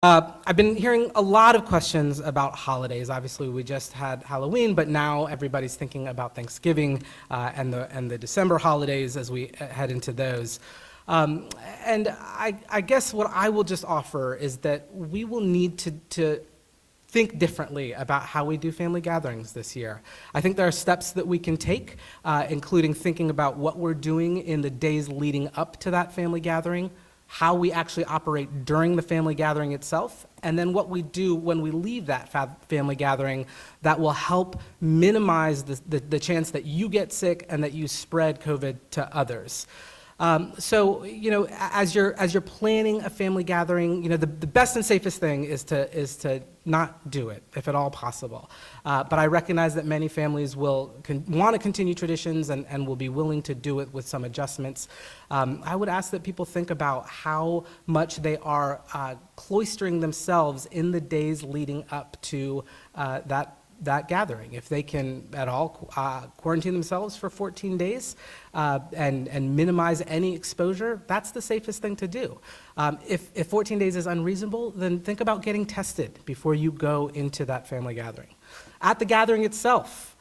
I've been hearing a lot of questions about holidays. Obviously, we just had Halloween, but now everybody's thinking about Thanksgiving and the December holidays as we head into those. And I guess what I will just offer is that we will need to think differently about how we do family gatherings this year. I think there are steps that we can take, including thinking about what we're doing in the days leading up to that family gathering, how we actually operate during the family gathering itself, and then what we do when we leave that family gathering that will help minimize the chance that you get sick and that you spread COVID to others. So, as you're planning a family gathering, the best and safest thing is to not do it, if at all possible. But I recognize that many families will want to continue traditions and will be willing to do it with some adjustments. I would ask that people think about how much they are cloistering themselves in the days leading up to that gathering. If they can at all quarantine themselves for 14 days and minimize any exposure, that's the safest thing to do. If 14 days is unreasonable, then think about getting tested before you go into that family gathering. At the gathering itself,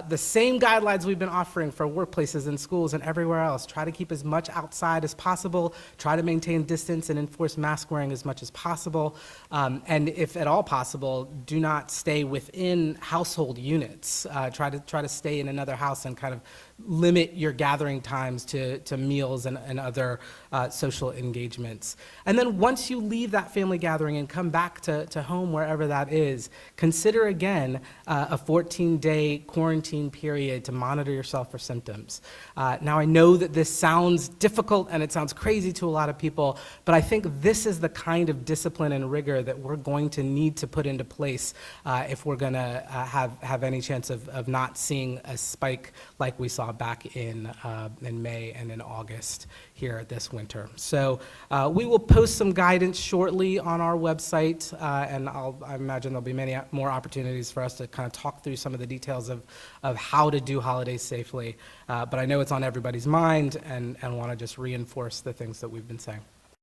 the same guidelines we've been offering for workplaces and schools and everywhere else. Try to keep as much outside as possible. Try to maintain distance and enforce mask wearing as much as possible. And if at all possible, do not stay within household units. Try to stay in another house and kind of limit your gathering times to meals and other social engagements. And then once you leave that family gathering and come back to home, wherever that is, consider again a 14-day quarantine period to monitor yourself for symptoms. Now, I know that this sounds difficult and it sounds crazy to a lot of people, but I think this is the kind of discipline and rigor that we're going to need to put into place if we're going to have any chance of not seeing a spike like we saw back in May and in August here this winter. So we will post some guidance shortly on our website, and I imagine there'll be many more opportunities for us to kind of talk through some of the details of how to do holidays safely. But I know it's on everybody's mind and want to just reinforce the things that we've been saying.